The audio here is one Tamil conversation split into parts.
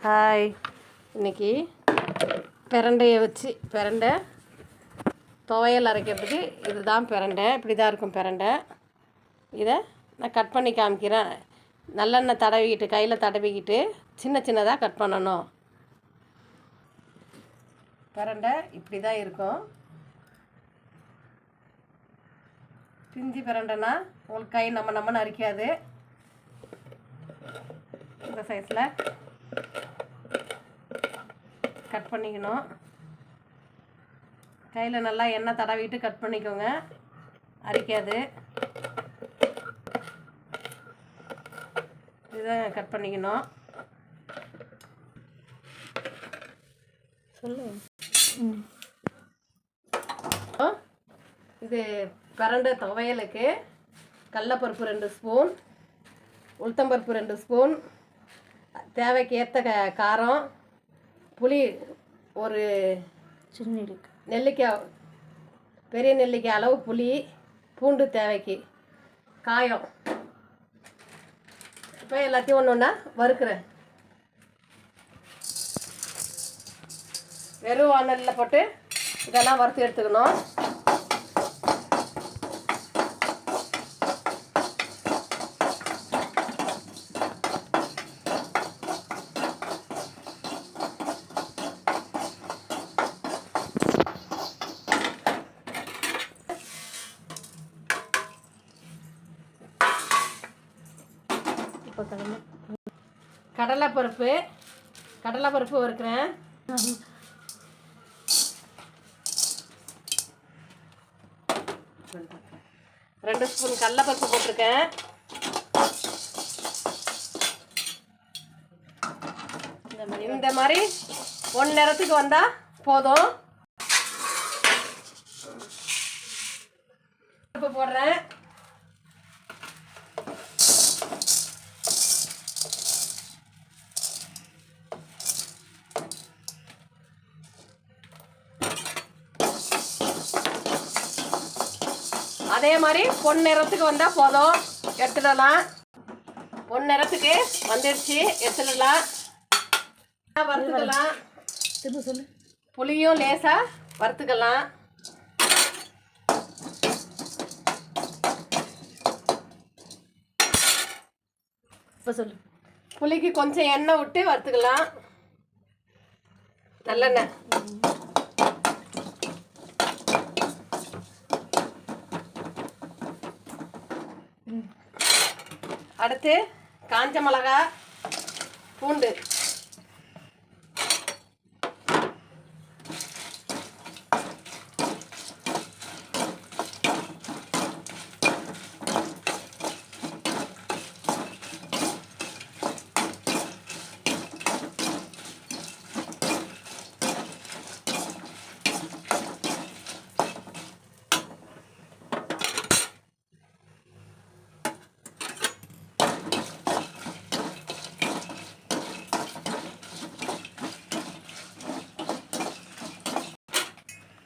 ஹாய். இன்றைக்கி பிரண்டையை வச்சு துவையல் அரைக்கிறதுக்கு இதுதான் பிரண்டை. இப்படி தான் இருக்கும் பிரண்டை. இதை நான் கட் பண்ணி காமிக்கிறேன். நல்லெண்ணெய் தடவிக்கிட்டு கையில் தடவிக்கிட்டு சின்ன சின்னதாக கட் பண்ணணும். பிரண்டை இப்படி தான் இருக்கும். பிஞ்சி பிரண்டைனா உங்களுக்கு கை நம்மன்னு அரிக்காது. இந்த சைஸில் கட் பண்ணிக்கணும். கையில் நல்லா எண்ணெய் தடவிட்டு கட் பண்ணிக்கோங்க, அரிக்காது. இதை கட் பண்ணிக்கணும். சொல்லு. இது பிரண்டை துவையலுக்கு கடலைப்பருப்பு 2 ஸ்பூன், உளுத்தம்பருப்பு 2 ஸ்பூன், தேவைக்கு ஏற்ற காரம், புளி ஒரு சின்ன நெல்லிக்காய், பெரிய நெல்லிக்காய் அளவு புளி, பூண்டு தேவைக்கு, காயம். இப்போ எல்லாத்தையும் ஒன்று ஒன்றா வறுக்கிறேன். வெறும் வானலில் போட்டு இதெல்லாம் வறுத்து எடுத்துக்கணும். கடலைப்பருப்பு வறுக்கிறேன். 2 ஸ்பூன் கடலைப்பருப்பு போட்டிருக்கேன். இந்த மாதிரி ஒன்று நேரத்துக்கு வந்தால் போதும். போடுறேன். அதே மாதிரி பொன்னிறத்துக்கு வந்தால் போதும், எடுத்துடலாம். பொன்னிறத்துக்கு வந்துடுச்சு, எடுத்துடலாம். வறுத்துக்கலாம். சொல்லு. புளியும் லேசாக வறுத்துக்கலாம். இப்போ சொல்லு. புளிக்கு கொஞ்சம் எண்ணெய் விட்டு வறுத்துக்கலாம். நல்லெண்ணெய். அடுத்து காஞ்ச மிளகா, பூண்டு,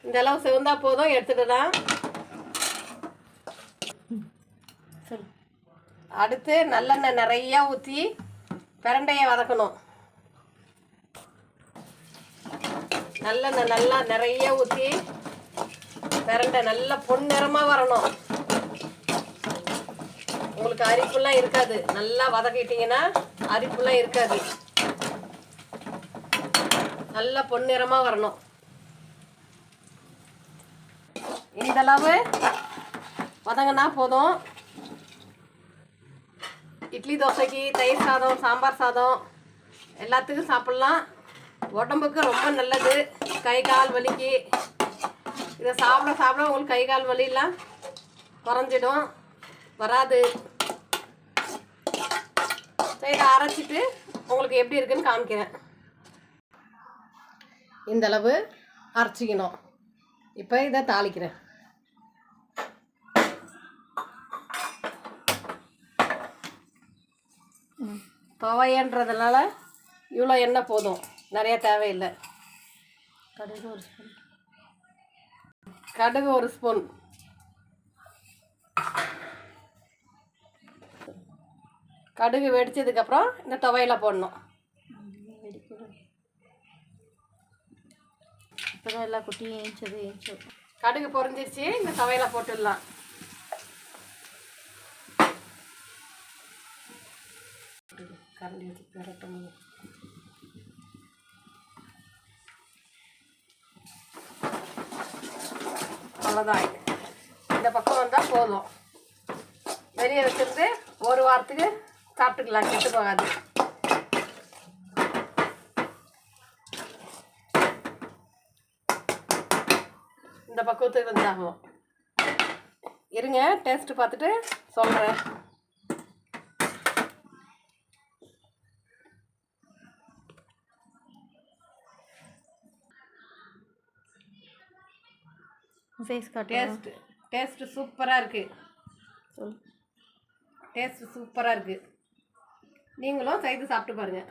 இந்த அளவு சிவந்தா போதும், எடுத்துடலாம். அடுத்து நல்லெண்ணெய் நிறையா ஊற்றி பிரண்டையை வதக்கணும். நல்லெண்ணெய் நல்லா நிறைய ஊற்றி பிரண்டை நல்லா பொன்னிறமாக வரணும். உங்களுக்கு அரிப்புலாம் இருக்காது. நல்லா வதக்கிட்டீங்கன்னா அரிப்புலாம் இருக்காது. நல்லா பொன்னிறமாக வரணும். இந்த அளவு வதங்கினா போதும். இட்லி தோசைக்கு, தயிர் சாதம், சாம்பார் சாதம் எல்லாத்துக்கும் சாப்பிட்லாம். உடம்புக்கு ரொம்ப நல்லது. கை கால் வலிக்கு இதை சாப்பிட உங்களுக்கு கை கால் வலியெல்லாம் குறைஞ்சிடும், வராது. இதை அரைச்சிட்டு உங்களுக்கு எப்படி இருக்குன்னு காமிக்கிறேன். இந்தளவு அரைச்சிக்கணும். இப்போ இதை தாளிக்கிறேன். துவையன்றதுனால இவ்வளோ எண்ணெய் போதும், நிறைய தேவையில்லை. கடுகு 1 ஸ்பூன், கடுகு வெடிச்சதுக்கப்புறம் இந்த துவையில போடணும். இப்போ எல்லா குட்டியும் ஏஞ்சது. கடுகு பொரிஞ்சிருச்சு. இந்த துவையில போட்டுடலாம். கரண்டி வச்சு பெரட்டும். அவ்வளோதான். இந்த பக்கம் வந்தால் போதும். வெளியே வச்சுருந்து ஒரு வாரத்துக்கு சாப்பிட்டுக்கலாம், கெட்டு போகாது. இந்த பக்குவத்துக்கு வந்தாகும். இருங்க, டேஸ்ட்டு பார்த்துட்டு சொல்கிறேன். டேஸ்ட்டு சூப்பராக இருக்குது. டேஸ்ட்டு சூப்பராக இருக்குது. நீங்களும் செய்து சாப்பிட்டு பாருங்கள்.